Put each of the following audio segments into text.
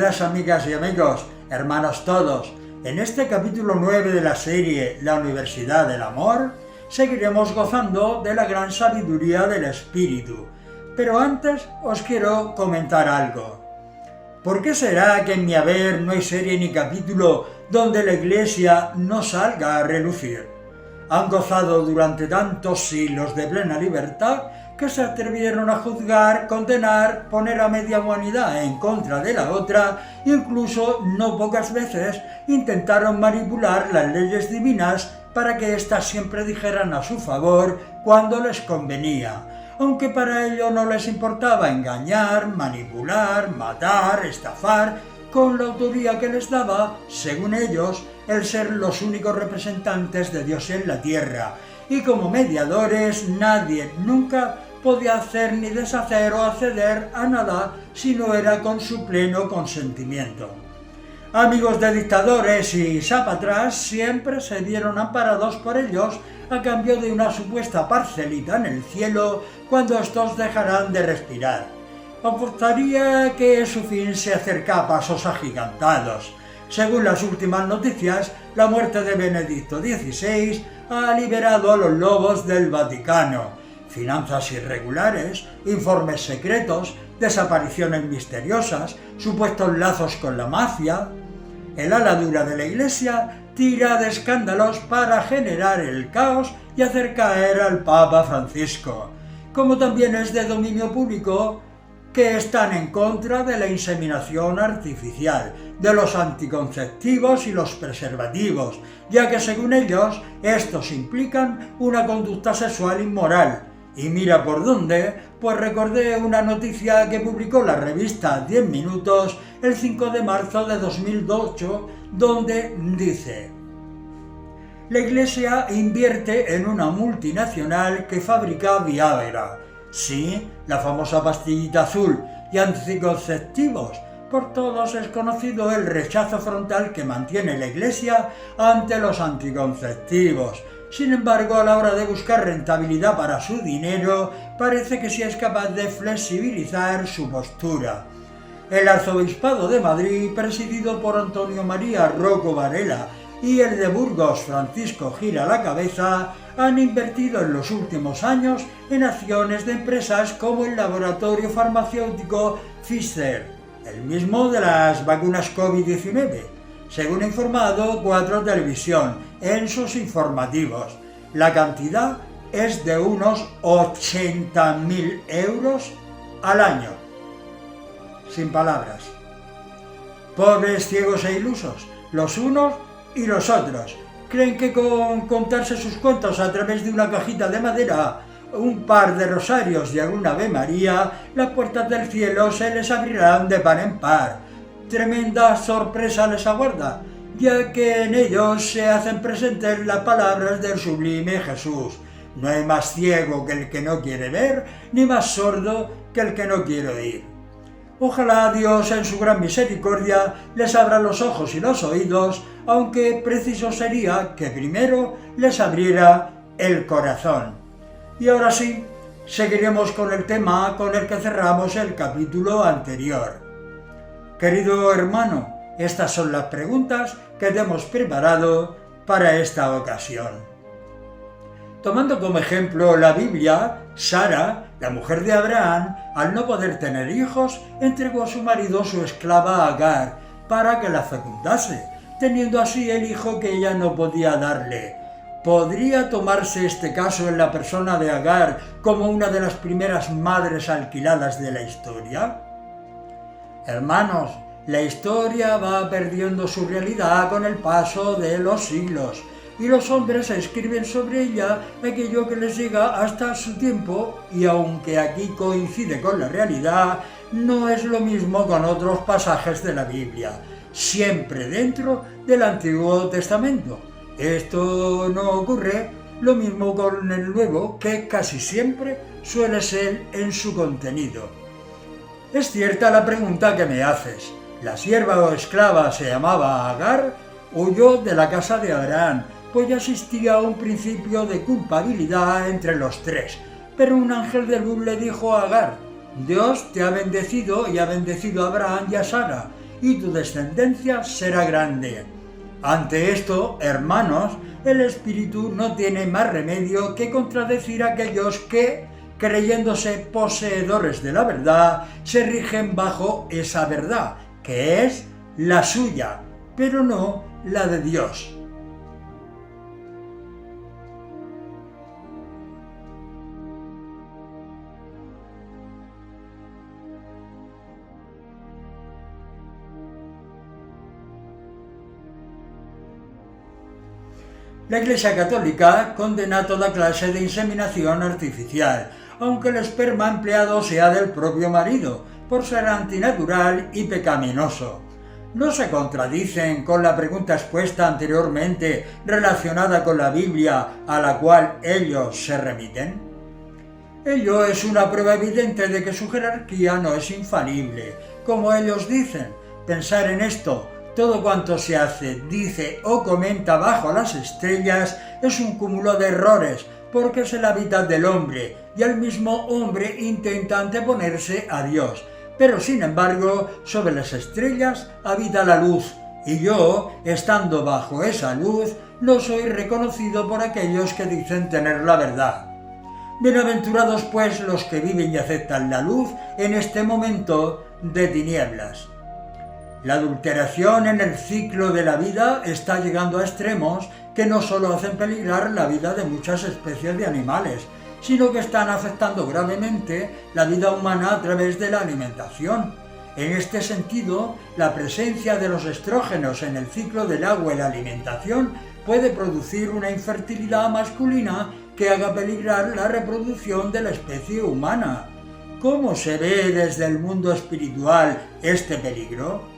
Queridas amigas y amigos, hermanos todos, en este capítulo 9 de la serie La Universidad del Amor, seguiremos gozando de la gran sabiduría del Espíritu. Pero antes os quiero comentar algo. ¿Por qué será que en mi haber no hay serie ni capítulo donde la Iglesia no salga a relucir? Han gozado durante tantos siglos de plena libertad que se atrevieron a juzgar, condenar, poner a media humanidad en contra de la otra, incluso no pocas veces intentaron manipular las leyes divinas para que éstas siempre dijeran a su favor cuando les convenía, aunque para ello no les importaba engañar, manipular, matar, estafar, con la autoría que les daba, según ellos, el ser los únicos representantes de Dios en la tierra, y como mediadores nadie nunca podía hacer ni deshacer o acceder a nada si no era con su pleno consentimiento. Amigos de dictadores y sápatras siempre se vieron amparados por ellos a cambio de una supuesta parcelita en el cielo cuando estos dejarán de respirar. Apostaría que su fin se acerca a pasos agigantados. Según las últimas noticias, la muerte de Benedicto XVI ha liberado a los lobos del Vaticano. Finanzas irregulares, informes secretos, desapariciones misteriosas, supuestos lazos con la mafia. El ala dura de la Iglesia tira de escándalos para generar el caos y hacer caer al Papa Francisco. Como también es de dominio público que están en contra de la inseminación artificial, de los anticonceptivos y los preservativos, ya que según ellos, estos implican una conducta sexual inmoral. Y mira por dónde, pues recordé una noticia que publicó la revista 10 Minutos el 5 de marzo de 2008, donde dice: la Iglesia invierte en una multinacional que fabrica Viagra. Sí, la famosa pastillita azul y anticonceptivos. Por todos es conocido el rechazo frontal que mantiene la Iglesia ante los anticonceptivos. Sin embargo, a la hora de buscar rentabilidad para su dinero, parece que sí es capaz de flexibilizar su postura. El Arzobispado de Madrid, presidido por Antonio María Rocco Varela, y el de Burgos, Francisco Gil a la cabeza, han invertido en los últimos años en acciones de empresas como el laboratorio farmacéutico Pfizer, el mismo de las vacunas COVID-19, según ha informado 4 Televisión en sus informativos. La cantidad es de unos 80.000 euros al año. Sin palabras. Pobres ciegos e ilusos, los unos y los otros. Creen que con contarse sus cuentos a través de una cajita de madera, un par de rosarios y alguna Ave María, las puertas del cielo se les abrirán de par en par. Tremenda sorpresa les aguarda, ya que en ellos se hacen presentes las palabras del sublime Jesús. No hay más ciego que el que no quiere ver, ni más sordo que el que no quiere oír. Ojalá Dios en su gran misericordia les abra los ojos y los oídos, aunque preciso sería que primero les abriera el corazón. Y ahora sí, seguiremos con el tema con el que cerramos el capítulo anterior. Querido hermano, estas son las preguntas que te hemos preparado para esta ocasión. Tomando como ejemplo la Biblia, Sara, la mujer de Abraham, al no poder tener hijos, entregó a su marido su esclava Agar para que la fecundase, teniendo así el hijo que ella no podía darle. ¿Podría tomarse este caso en la persona de Agar como una de las primeras madres alquiladas de la historia? Hermanos, la historia va perdiendo su realidad con el paso de los siglos, y los hombres escriben sobre ella aquello que les llega hasta su tiempo, y aunque aquí coincide con la realidad, no es lo mismo con otros pasajes de la Biblia, siempre dentro del Antiguo Testamento. Esto no ocurre lo mismo con el Nuevo, que casi siempre suele ser en su contenido. Es cierta la pregunta que me haces. La sierva o esclava se llamaba Agar, huyó de la casa de Abraham, pues ya existía un principio de culpabilidad entre los tres. Pero un ángel de luz le dijo a Agar: Dios te ha bendecido y ha bendecido a Abraham y a Sara, y tu descendencia será grande. Ante esto, hermanos, el Espíritu no tiene más remedio que contradecir a aquellos que, creyéndose poseedores de la verdad, se rigen bajo esa verdad, que es la suya, pero no la de Dios. La Iglesia Católica condena toda clase de inseminación artificial, aunque el esperma empleado sea del propio marido, por ser antinatural y pecaminoso. ¿No se contradicen con la pregunta expuesta anteriormente relacionada con la Biblia a la cual ellos se remiten? Ello es una prueba evidente de que su jerarquía no es infalible. Como ellos dicen, pensar en esto: todo cuanto se hace, dice o comenta bajo las estrellas es un cúmulo de errores, porque es el hábitat del hombre, y el mismo hombre intenta anteponerse a Dios. Pero sin embargo, sobre las estrellas habita la luz, y yo, estando bajo esa luz, no soy reconocido por aquellos que dicen tener la verdad. Bienaventurados pues los que viven y aceptan la luz en este momento de tinieblas. La adulteración en el ciclo de la vida está llegando a extremos que no solo hacen peligrar la vida de muchas especies de animales, sino que están afectando gravemente la vida humana a través de la alimentación. En este sentido, la presencia de los estrógenos en el ciclo del agua y la alimentación puede producir una infertilidad masculina que haga peligrar la reproducción de la especie humana. ¿Cómo se ve desde el mundo espiritual este peligro?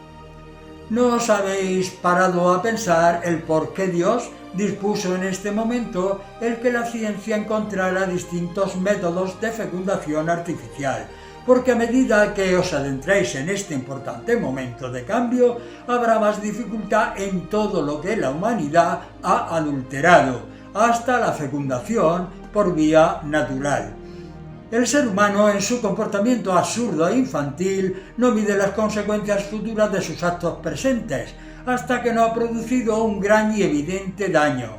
¿No os habéis parado a pensar el por qué Dios dispuso en este momento el que la ciencia encontrara distintos métodos de fecundación artificial? Porque a medida que os adentráis en este importante momento de cambio, habrá más dificultad en todo lo que la humanidad ha adulterado, hasta la fecundación por vía natural. El ser humano, en su comportamiento absurdo e infantil, no mide las consecuencias futuras de sus actos presentes, hasta que no ha producido un gran y evidente daño.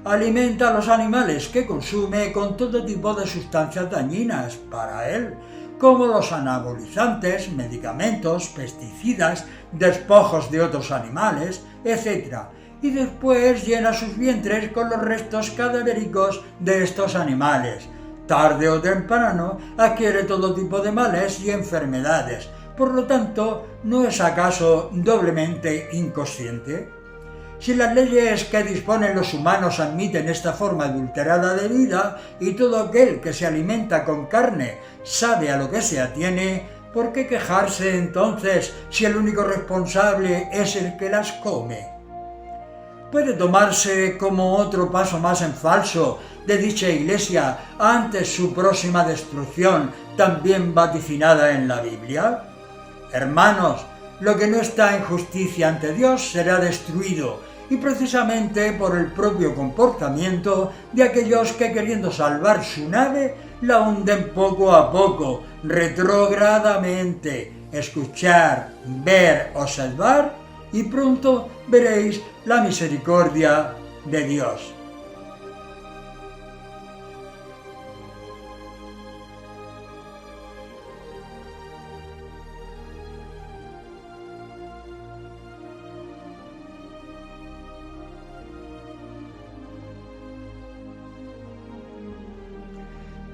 Alimenta a los animales que consume con todo tipo de sustancias dañinas para él, como los anabolizantes, medicamentos, pesticidas, despojos de otros animales, etc. Y después llena sus vientres con los restos cadavéricos de estos animales. Tarde o temprano adquiere todo tipo de males y enfermedades. Por lo tanto, ¿no es acaso doblemente inconsciente? Si las leyes que disponen los humanos admiten esta forma adulterada de vida y todo aquel que se alimenta con carne sabe a lo que se atiene, ¿por qué quejarse entonces si el único responsable es el que las come? Puede tomarse como otro paso más en falso de dicha Iglesia antes su próxima destrucción, también vaticinada en la Biblia. Hermanos, lo que no está en justicia ante Dios será destruido, y precisamente por el propio comportamiento de aquellos que, queriendo salvar su nave, la hunden poco a poco, retrógradamente. Escuchar, ver, observar, y pronto veréis la misericordia de Dios.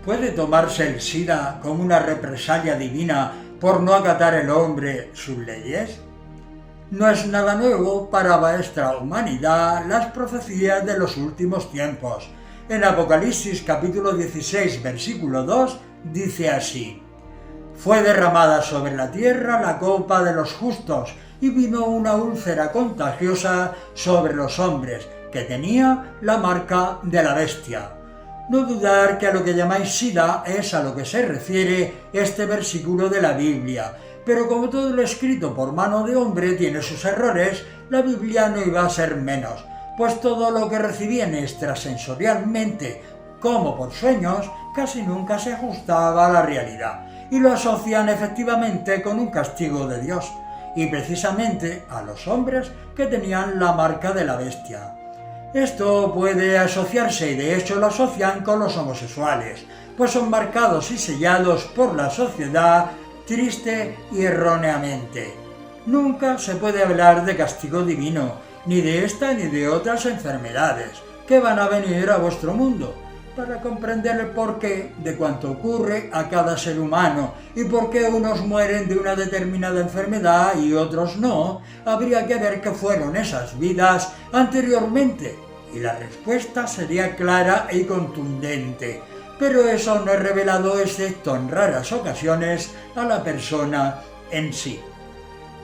¿Puede tomarse el SIDA como una represalia divina por no acatar el hombre sus leyes? No es nada nuevo para vuestra humanidad las profecías de los últimos tiempos. En Apocalipsis capítulo 16, versículo 2, dice así: «Fue derramada sobre la tierra la copa de los justos, y vino una úlcera contagiosa sobre los hombres, que tenía la marca de la bestia». No dudar que a lo que llamáis SIDA es a lo que se refiere este versículo de la Biblia. Pero como todo lo escrito por mano de hombre tiene sus errores, la Biblia no iba a ser menos, pues todo lo que recibían extrasensorialmente, como por sueños, casi nunca se ajustaba a la realidad, y lo asocian efectivamente con un castigo de Dios. y precisamente a los hombres que tenían la marca de la bestia. Esto puede asociarse, y de hecho lo asocian con los homosexuales, pues son marcados y sellados por la sociedad triste y erróneamente. Nunca se puede hablar de castigo divino, ni de esta ni de otras enfermedades que van a venir a vuestro mundo. Para comprender el porqué de cuanto ocurre a cada ser humano y por qué unos mueren de una determinada enfermedad y otros no, habría que ver qué fueron esas vidas anteriormente, y la respuesta sería clara y contundente, pero eso no es revelado excepto en raras ocasiones a la persona en sí.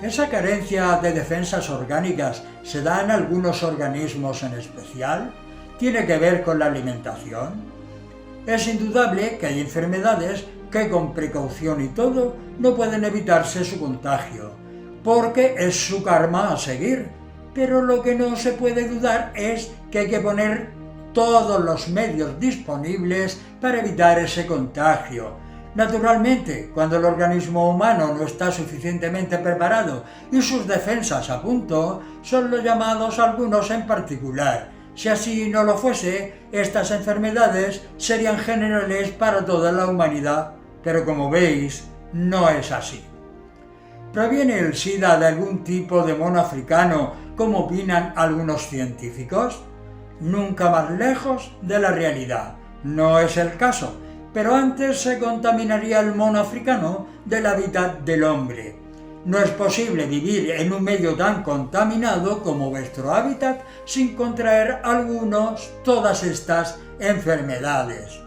¿Esa carencia de defensas orgánicas se da en algunos organismos en especial? ¿Tiene que ver con la alimentación? Es indudable que hay enfermedades que con precaución y todo no pueden evitarse su contagio, porque es su karma a seguir, pero lo que no se puede dudar es que hay que poner todos los medios disponibles para evitar ese contagio. Naturalmente, cuando el organismo humano no está suficientemente preparado y sus defensas a punto, son los llamados algunos en particular. Si así no lo fuese, estas enfermedades serían generales para toda la humanidad, pero como veis, no es así. ¿Proviene el SIDA de algún tipo de mono africano, como opinan algunos científicos? Nunca más lejos de la realidad. No es el caso, pero antes se contaminaría el mono africano del hábitat del hombre. No es posible vivir en un medio tan contaminado como vuestro hábitat sin contraer todas estas enfermedades.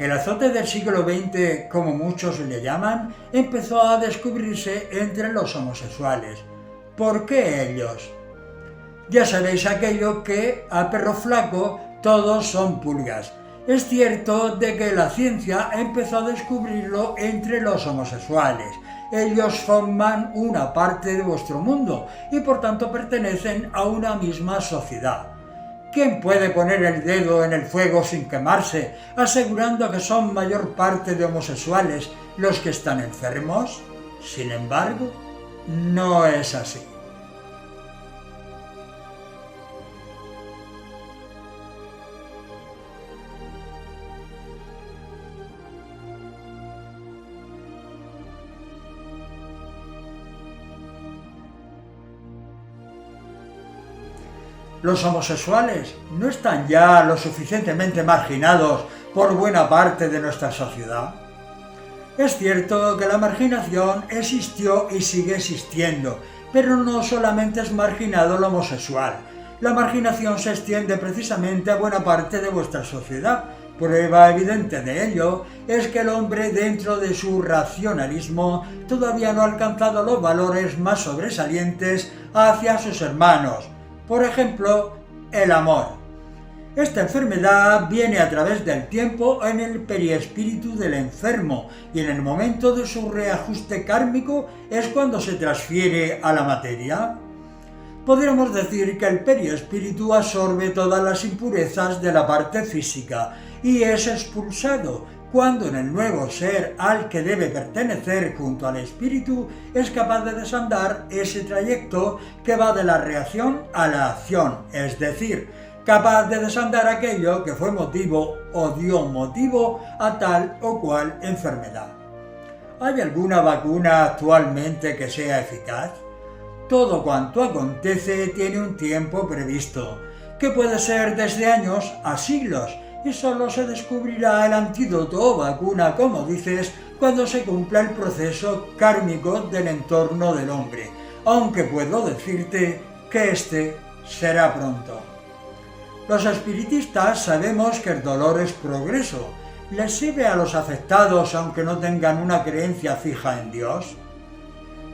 El azote del siglo XX, como muchos le llaman, empezó a descubrirse entre los homosexuales. ¿Por qué ellos? Ya sabéis aquello que a perro flaco todos son pulgas. Es cierto de que la ciencia empezó a descubrirlo entre los homosexuales. Ellos forman una parte de vuestro mundo y por tanto pertenecen a una misma sociedad. ¿Quién puede poner el dedo en el fuego sin quemarse, asegurando que son mayor parte de homosexuales los que están enfermos? Sin embargo, no es así. Los homosexuales no están ya lo suficientemente marginados por buena parte de nuestra sociedad. Es cierto que la marginación existió y sigue existiendo, pero no solamente es marginado el homosexual. La marginación se extiende precisamente a buena parte de vuestra sociedad. Prueba evidente de ello es que el hombre, dentro de su racionalismo, todavía no ha alcanzado los valores más sobresalientes hacia sus hermanos. Por ejemplo, el amor. Esta enfermedad viene a través del tiempo en el periespíritu del enfermo y en el momento de su reajuste kármico es cuando se transfiere a la materia. Podríamos decir que el periespíritu absorbe todas las impurezas de la parte física y es expulsado cuando en el nuevo ser al que debe pertenecer junto al espíritu es capaz de desandar ese trayecto que va de la reacción a la acción, es decir, capaz de desandar aquello que fue motivo o dio motivo a tal o cual enfermedad. ¿Hay alguna vacuna actualmente que sea eficaz? Todo cuanto acontece tiene un tiempo previsto, que puede ser desde años a siglos, y solo se descubrirá el antídoto o vacuna, como dices, cuando se cumpla el proceso kármico del entorno del hombre, aunque puedo decirte que este será pronto. Los espiritistas sabemos que el dolor es progreso. ¿Les sirve a los afectados aunque no tengan una creencia fija en Dios?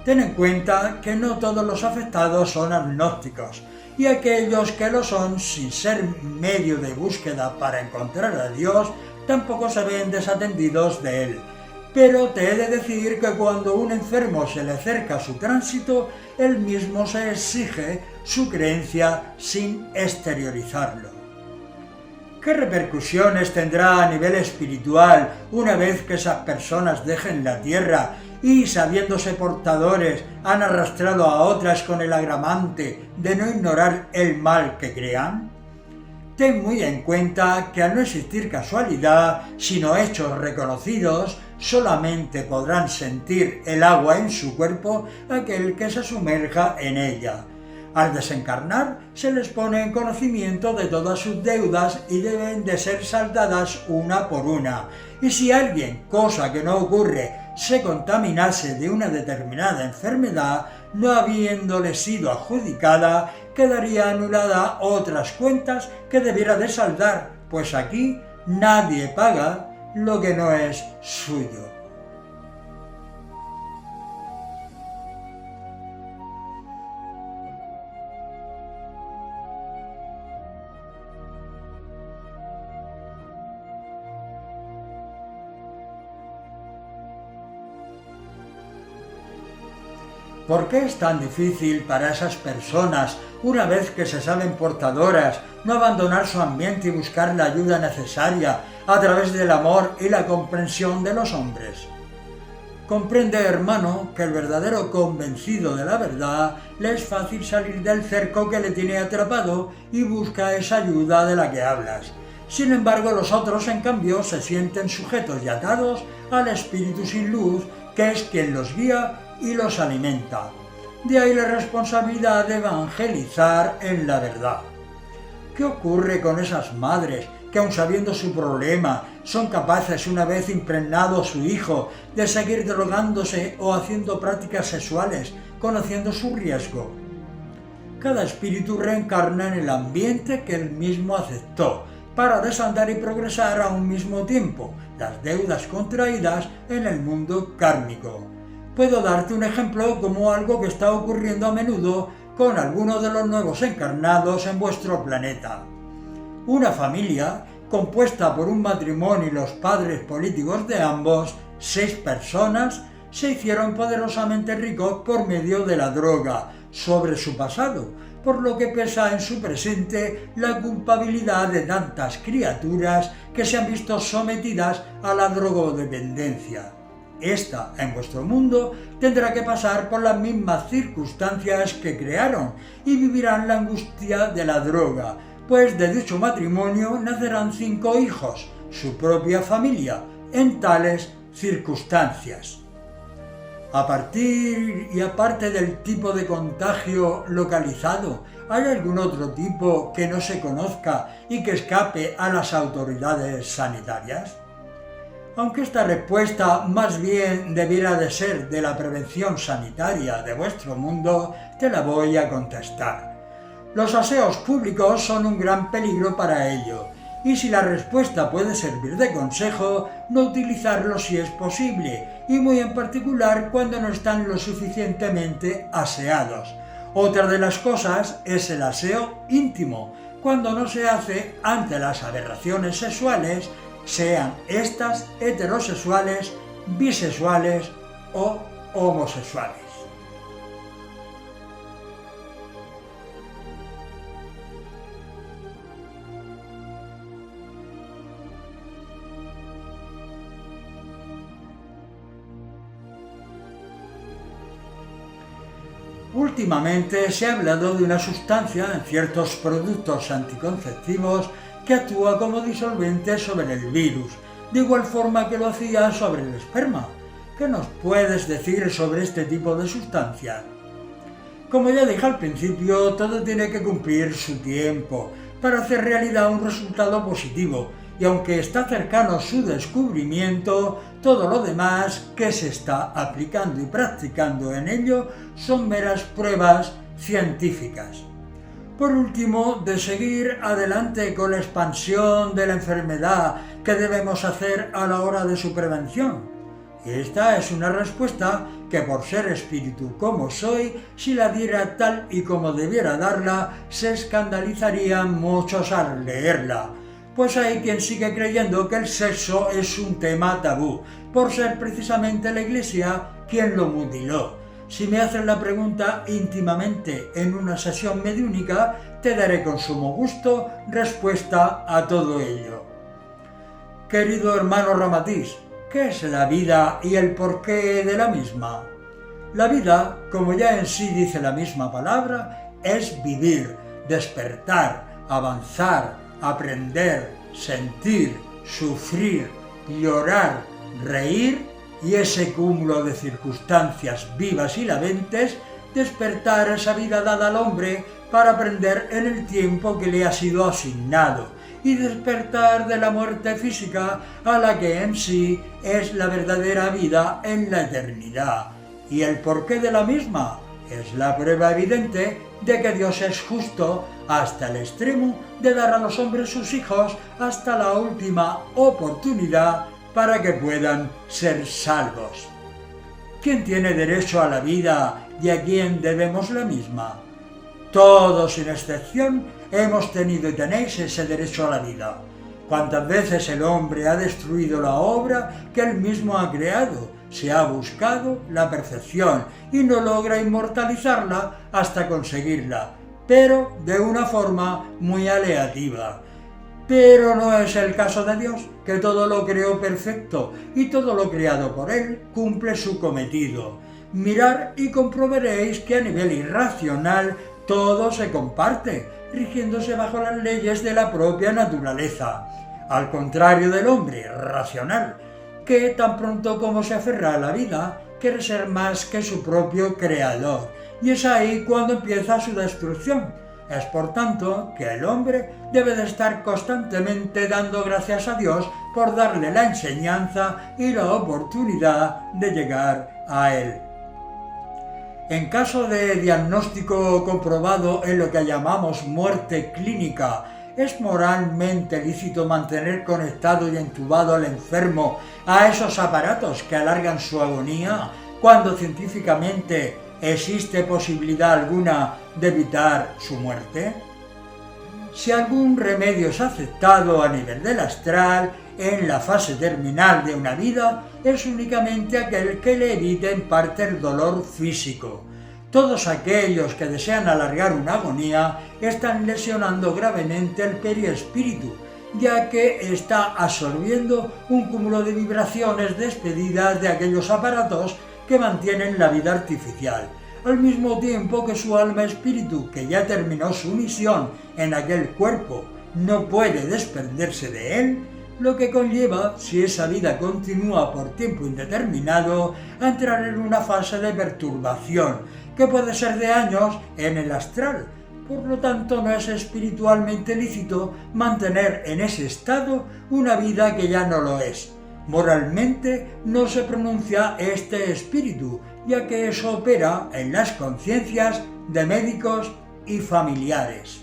Ten en cuenta que no todos los afectados son agnósticos, y aquellos que lo son sin ser medio de búsqueda para encontrar a Dios tampoco se ven desatendidos de él. Pero te he de decir que cuando un enfermo se le acerca su tránsito, él mismo se exige su creencia sin exteriorizarlo. ¿Qué repercusiones tendrá a nivel espiritual una vez que esas personas dejen la tierra y, sabiéndose portadores, han arrastrado a otras con el agravante de no ignorar el mal que crean? Ten muy en cuenta que al no existir casualidad, sino hechos reconocidos, solamente podrán sentir el agua en su cuerpo aquel que se sumerja en ella. Al desencarnar, se les pone en conocimiento de todas sus deudas y deben de ser saldadas una por una. Y si alguien, cosa que no ocurre, se contaminase de una determinada enfermedad, no habiéndole sido adjudicada, quedaría anulada otras cuentas que debiera de saldar, pues aquí nadie paga lo que no es suyo. ¿Por qué es tan difícil para esas personas, una vez que se saben portadoras, no abandonar su ambiente y buscar la ayuda necesaria a través del amor y la comprensión de los hombres? Comprende, hermano, que el verdadero convencido de la verdad le es fácil salir del cerco que le tiene atrapado y busca esa ayuda de la que hablas. Sin embargo, los otros, en cambio, se sienten sujetos y atados al espíritu sin luz, que es quien los guía y los alimenta. De ahí la responsabilidad de evangelizar en la verdad. ¿Qué ocurre con esas madres que, aun sabiendo su problema, son capaces, una vez impregnado su hijo, de seguir drogándose o haciendo prácticas sexuales, conociendo su riesgo? Cada espíritu reencarna en el ambiente que él mismo aceptó, para desandar y progresar a un mismo tiempo las deudas contraídas en el mundo kármico. Puedo darte un ejemplo como algo que está ocurriendo a menudo con algunos de los nuevos encarnados en vuestro planeta. Una familia, compuesta por un matrimonio y los padres políticos de ambos, 6 personas, se hicieron poderosamente ricos por medio de la droga sobre su pasado, por lo que pesa en su presente la culpabilidad de tantas criaturas que se han visto sometidas a la drogodependencia. Esta, en vuestro mundo, tendrá que pasar por las mismas circunstancias que crearon y vivirán la angustia de la droga, pues de dicho matrimonio nacerán 5 hijos, su propia familia, en tales circunstancias. A partir y aparte del tipo de contagio localizado, ¿hay algún otro tipo que no se conozca y que escape a las autoridades sanitarias? Aunque esta respuesta más bien debiera de ser de la prevención sanitaria de vuestro mundo, te la voy a contestar. Los aseos públicos son un gran peligro para ello, y si la respuesta puede servir de consejo, no utilizarlo si es posible, y muy en particular cuando no están lo suficientemente aseados. Otra de las cosas es el aseo íntimo, cuando no se hace ante las aberraciones sexuales, sean estas heterosexuales, bisexuales o homosexuales. Últimamente se ha hablado de una sustancia en ciertos productos anticonceptivos que actúa como disolvente sobre el virus, de igual forma que lo hacía sobre el esperma. ¿Qué nos puedes decir sobre este tipo de sustancia? Como ya dije al principio, todo tiene que cumplir su tiempo para hacer realidad un resultado positivo, y aunque está cercano su descubrimiento, todo lo demás que se está aplicando y practicando en ello son meras pruebas científicas. Por último, de seguir adelante con la expansión de la enfermedad, ¿qué debemos hacer a la hora de su prevención? Esta es una respuesta que, por ser espíritu como soy, si la diera tal y como debiera darla, se escandalizarían muchos al leerla. Pues hay quien sigue creyendo que el sexo es un tema tabú, por ser precisamente la Iglesia quien lo mutiló. Si me haces la pregunta íntimamente en una sesión mediúnica, te daré con sumo gusto respuesta a todo ello. Querido hermano Ramatiz, ¿Qué es la vida y el porqué de la misma? La vida, como ya en sí dice la misma palabra, es vivir, despertar, avanzar, aprender, sentir, sufrir, llorar, reír y ese cúmulo de circunstancias vivas y latentes, despertar esa vida dada al hombre para aprender en el tiempo que le ha sido asignado y despertar de la muerte física a la que en sí es la verdadera vida en la eternidad. ¿Y el porqué de la misma? Es la prueba evidente de que Dios es justo hasta el extremo de dar a los hombres sus hijos hasta la última oportunidad para que puedan ser salvos. ¿Quién tiene derecho a la vida y a quién debemos la misma? Todos, sin excepción, hemos tenido y tenéis ese derecho a la vida. ¿Cuántas veces el hombre ha destruido la obra que él mismo ha creado? Se ha buscado la perfección y no logra inmortalizarla hasta conseguirla, pero de una forma muy aleativa. Pero no es el caso de Dios, que todo lo creó perfecto y todo lo creado por Él cumple su cometido. Mirad y comprobaréis que a nivel irracional todo se comparte, rigiéndose bajo las leyes de la propia naturaleza, al contrario del hombre racional, que tan pronto como se aferra a la vida, quiere ser más que su propio creador, y es ahí cuando empieza su destrucción. Es por tanto que el hombre debe de estar constantemente dando gracias a Dios por darle la enseñanza y la oportunidad de llegar a Él. En caso de diagnóstico comprobado en lo que llamamos muerte clínica, ¿es moralmente lícito mantener conectado y entubado al enfermo a esos aparatos que alargan su agonía cuando científicamente existe posibilidad alguna de evitar su muerte? Si algún remedio es aceptado a nivel del astral en la fase terminal de una vida, es únicamente aquel que le evite en parte el dolor físico. Todos aquellos que desean alargar una agonía están lesionando gravemente el periespíritu, ya que está absorbiendo un cúmulo de vibraciones despedidas de aquellos aparatos que mantienen la vida artificial, al mismo tiempo que su alma-espíritu, que ya terminó su misión en aquel cuerpo, no puede desprenderse de él, lo que conlleva, si esa vida continúa por tiempo indeterminado, a entrar en una fase de perturbación, que puede ser de años en el astral. Por lo tanto, no es espiritualmente lícito mantener en ese estado una vida que ya no lo es. Moralmente no se pronuncia este espíritu, ya que eso opera en las conciencias de médicos y familiares.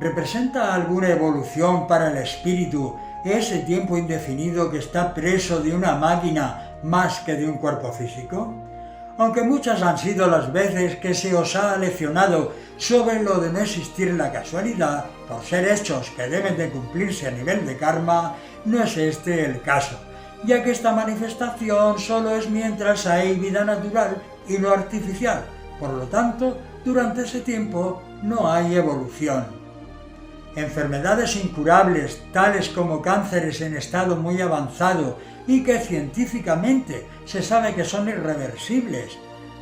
¿Representa alguna evolución para el espíritu ese tiempo indefinido que está preso de una máquina más que de un cuerpo físico? Aunque muchas han sido las veces que se os ha leccionado sobre lo de no existir la casualidad, por ser hechos que deben de cumplirse a nivel de karma, no es este el caso, ya que esta manifestación solo es mientras hay vida natural y no artificial. Por lo tanto, durante ese tiempo no hay evolución. Enfermedades incurables, tales como cánceres en estado muy avanzado y que científicamente se sabe que son irreversibles.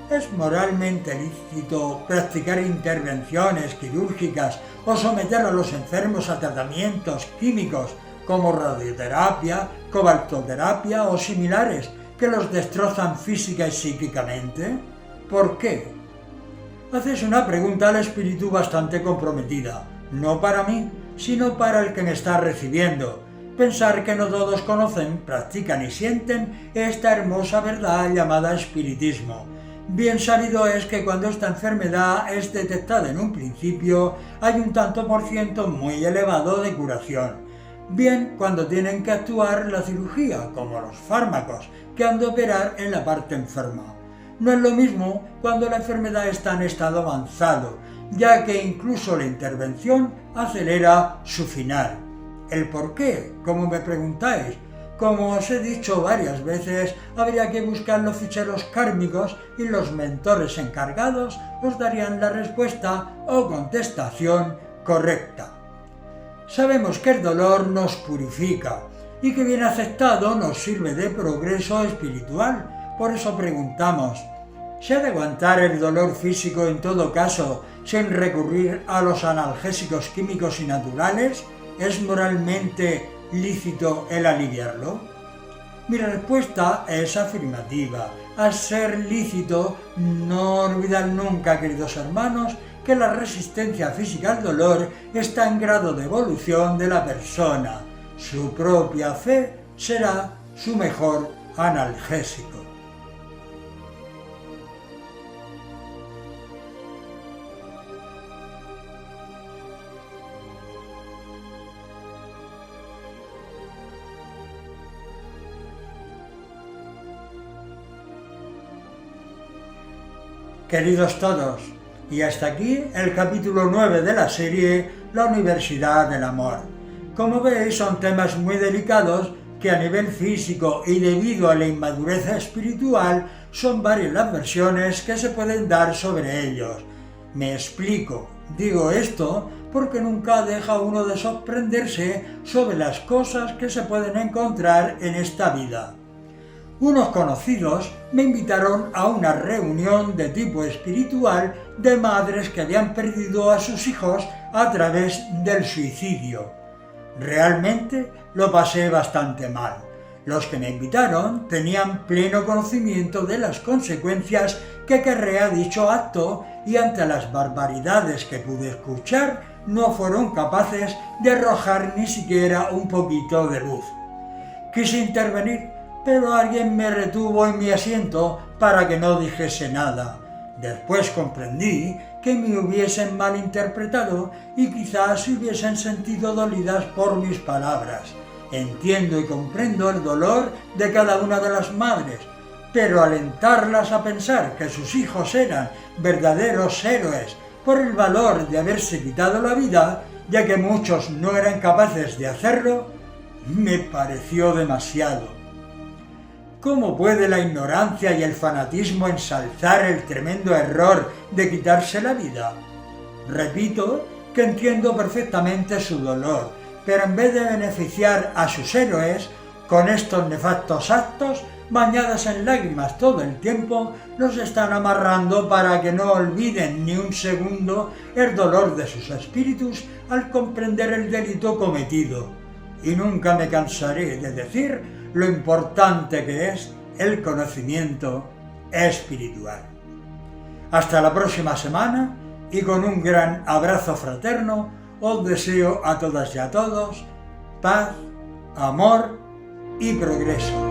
¿Es moralmente lícito practicar intervenciones quirúrgicas o someter a los enfermos a tratamientos químicos como radioterapia, cobaltoterapia o similares que los destrozan física y psíquicamente? ¿Por qué? Haces una pregunta al espíritu bastante comprometida. No para mí, sino para el que me está recibiendo. Pensar que no todos conocen, practican y sienten esta hermosa verdad llamada espiritismo. Bien sabido es que cuando esta enfermedad es detectada en un principio, hay un tanto por ciento muy elevado de curación. Bien cuando tienen que actuar la cirugía, como los fármacos, que han de operar en la parte enferma. No es lo mismo cuando la enfermedad está en estado avanzado, ya que incluso la intervención acelera su final. ¿El por qué? Como me preguntáis, Como os he dicho varias veces, habría que buscar los ficheros kármicos y los mentores encargados os darían la respuesta o contestación correcta. Sabemos que el dolor nos purifica y que bien aceptado nos sirve de progreso espiritual. Por eso preguntamos, ¿se ha de aguantar el dolor físico en todo caso sin recurrir a los analgésicos químicos y naturales? ¿Es moralmente lícito el aliviarlo? Mi respuesta es afirmativa. Al ser lícito, no olvidad nunca, queridos hermanos, que la resistencia física al dolor está en grado de evolución de la persona. Su propia fe será su mejor analgésico. Queridos todos, y hasta aquí el capítulo 9 de la serie La Universidad del Amor. Como veis, son temas muy delicados que a nivel físico y debido a la inmadurez espiritual son varias las versiones que se pueden dar sobre ellos. Me explico, digo esto porque nunca deja uno de sorprenderse sobre las cosas que se pueden encontrar en esta vida. Unos conocidos me invitaron a una reunión de tipo espiritual de madres que habían perdido a sus hijos a través del suicidio. Realmente lo pasé bastante mal. Los que me invitaron tenían pleno conocimiento de las consecuencias que acarrea dicho acto y ante las barbaridades que pude escuchar no fueron capaces de arrojar ni siquiera un poquito de luz. Quise intervenir, pero alguien me retuvo en mi asiento para que no dijese nada. Después comprendí que me hubiesen malinterpretado y quizás se hubiesen sentido dolidas por mis palabras. Entiendo y comprendo el dolor de cada una de las madres, pero alentarlas a pensar que sus hijos eran verdaderos héroes por el valor de haberse quitado la vida, ya que muchos no eran capaces de hacerlo, me pareció demasiado. ¿Cómo puede la ignorancia y el fanatismo ensalzar el tremendo error de quitarse la vida? Repito que entiendo perfectamente su dolor, pero en vez de beneficiar a sus héroes con estos nefastos actos, bañadas en lágrimas todo el tiempo, los están amarrando para que no olviden ni un segundo el dolor de sus espíritus al comprender el delito cometido. Y nunca me cansaré de decir lo importante que es el conocimiento espiritual. Hasta la próxima semana y con un gran abrazo fraterno os deseo a todas y a todos paz, amor y progreso.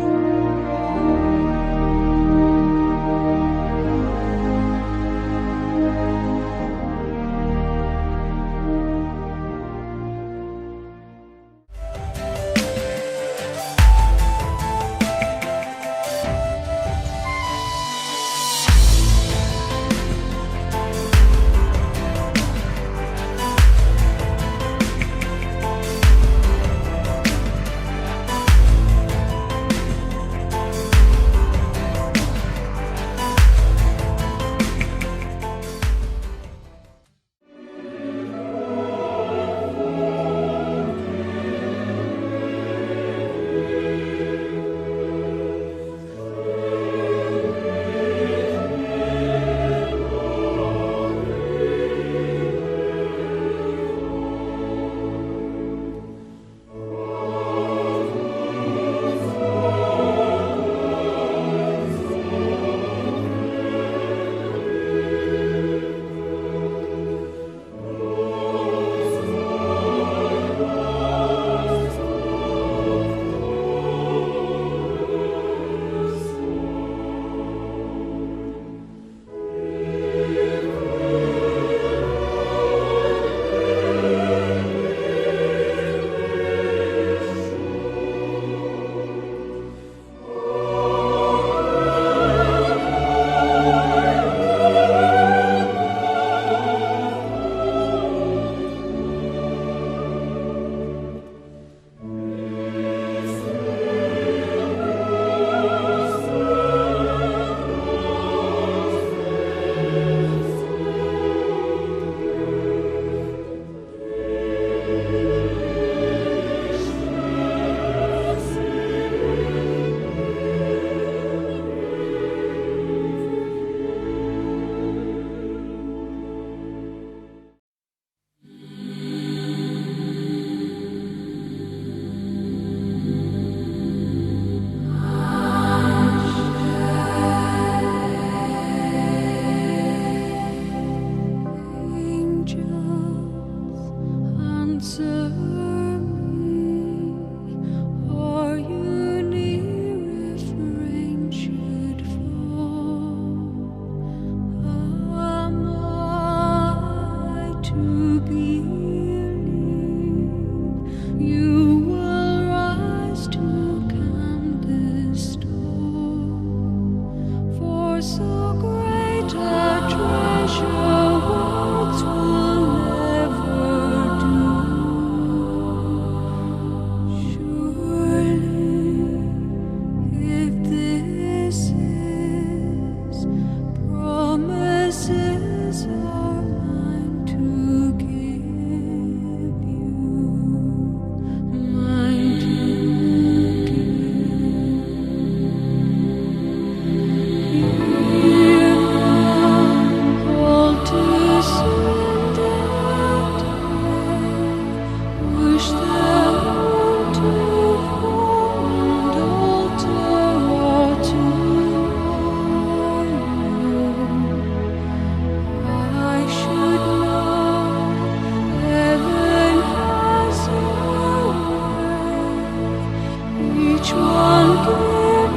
each one given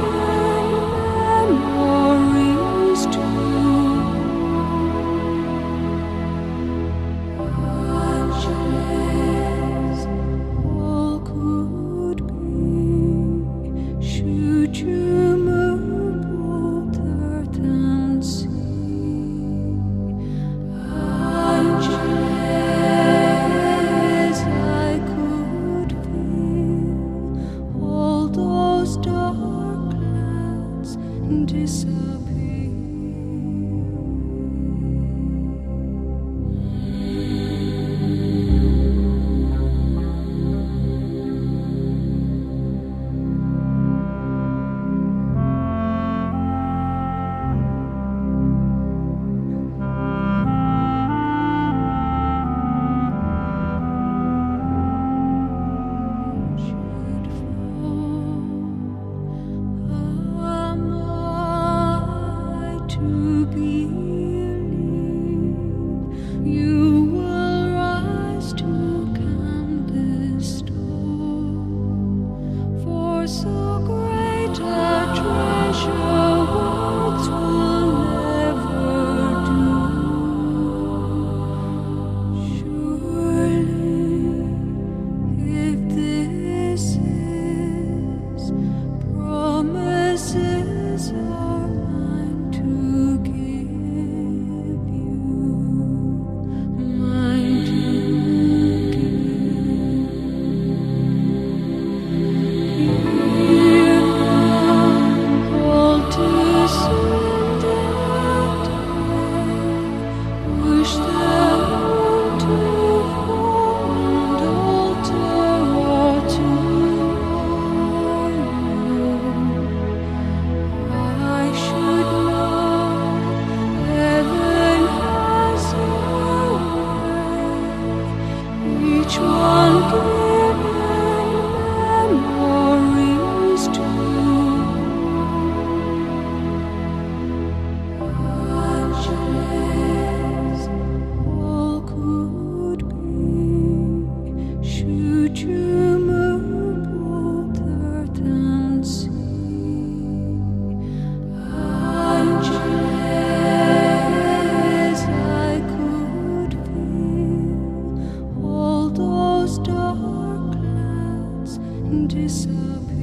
memories to Angeles, all could be, should you move both earth and sea. Angeles, I could feel all those dark clouds disappear. Should fall, am I to believe you will rise to calm this storm? For so great a treasure words will never do. Surely, if this is, promises are mine to give you, mine to give. Hear now, all too soon that day, wish the moon to fall and alter our tomorrow. I should know heaven has a way, each one given memories to Angeles, all could be, should you move both earth and sea. Angeles, I could feel all those dark clouds disappear.